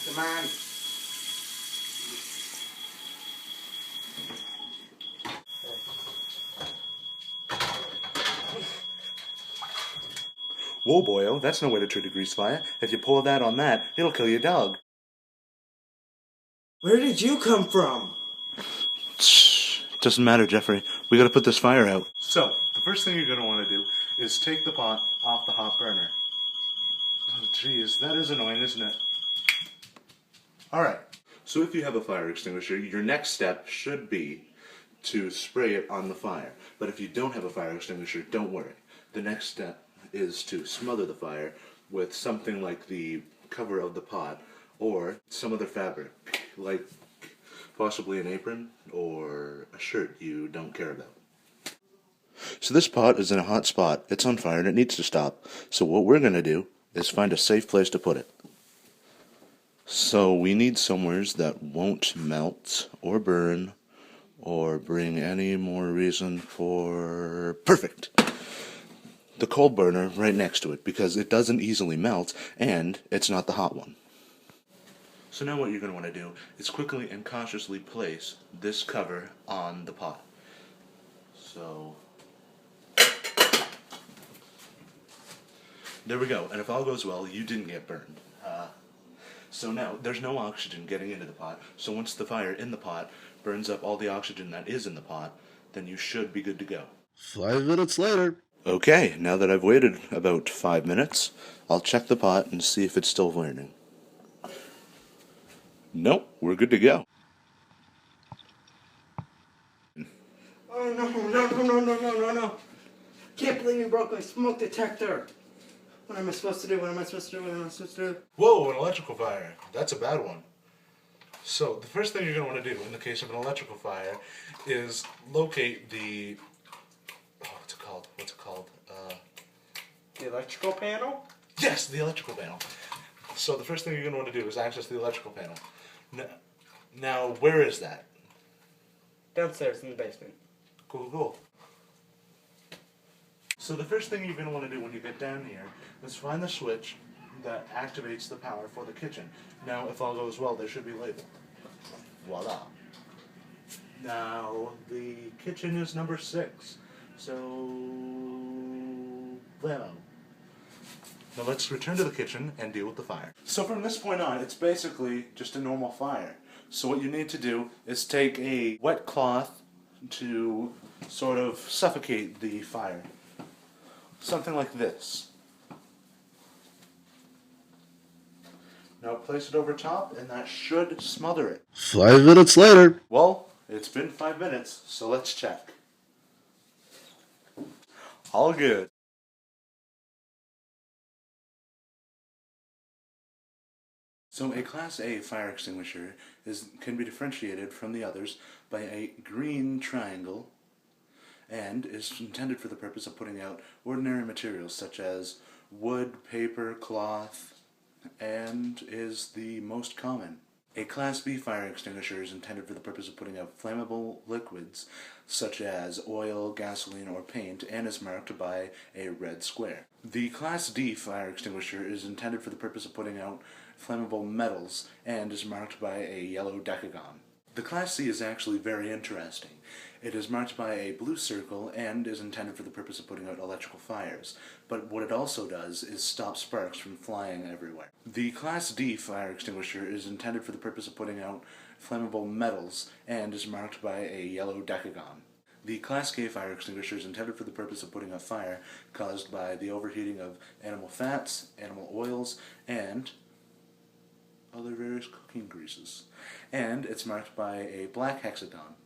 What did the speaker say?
come on. Whoa, boyo, that's no way to treat a grease fire. If you pour that on that, it'll kill your dog. Where did you come from? Shh. Doesn't matter, Jeffrey. We gotta put this fire out. So, the first thing you're gonna want to do is take the pot off the hot burner. Oh, jeez, that is annoying, isn't it? Alright, so if you have a fire extinguisher, your next step should be to spray it on the fire. But if you don't have a fire extinguisher, don't worry. The next step is to smother the fire with something like the cover of the pot or some other fabric, like possibly an apron or a shirt you don't care about. So this pot is in a hot spot. It's on fire and it needs to stop. So what we're going to do is find a safe place to put it. So we need somewheres that won't melt or burn or bring any more reason for... Perfect! The cold burner right next to it, because it doesn't easily melt and it's not the hot one. So now what you're going to want to do is quickly and cautiously place this cover on the pot. So there we go, and if all goes well, you didn't get burned. So now, there's no oxygen getting into the pot, so once the fire in the pot burns up all the oxygen that is in the pot, then you should be good to go. 5 minutes later. Okay, now that I've waited about 5 minutes, I'll check the pot and see if it's still burning. Nope, we're good to go. Oh no. Can't believe you broke my smoke detector. What am I supposed to do? What am I supposed to do? Whoa, an electrical fire. That's a bad one. So, the first thing you're going to want to do in the case of an electrical fire is locate the... Oh, what's it called? The electrical panel? Yes, the electrical panel. So the first thing you're going to want to do is access the electrical panel. Now, where is that? Downstairs in the basement. Cool. So the first thing you're going to want to do when you get down here is find the switch that activates the power for the kitchen. Now, if all goes well, there should be labeled. Voila. Now, the kitchen is number 6. So, blammo. Now let's return to the kitchen and deal with the fire. So from this point on, it's basically just a normal fire. So what you need to do is take a wet cloth to sort of suffocate the fire. Something like this. Now place it over top and that should smother it. 5 minutes later. Well, it's been 5 minutes, so let's check. All good. So a Class A fire extinguisher can be differentiated from the others by a green triangle and is intended for the purpose of putting out ordinary materials such as wood, paper, cloth, and is the most common. A Class B fire extinguisher is intended for the purpose of putting out flammable liquids such as oil, gasoline, or paint and is marked by a red square. The Class D fire extinguisher is intended for the purpose of putting out flammable metals and is marked by a yellow decagon. The Class C is actually very interesting. It is marked by a blue circle and is intended for the purpose of putting out electrical fires, but what it also does is stop sparks from flying everywhere. The Class D fire extinguisher is intended for the purpose of putting out flammable metals and is marked by a yellow decagon. The Class K fire extinguisher is intended for the purpose of putting out fire caused by the overheating of animal fats, animal oils, and other various cooking greases. And it's marked by a black hexagon.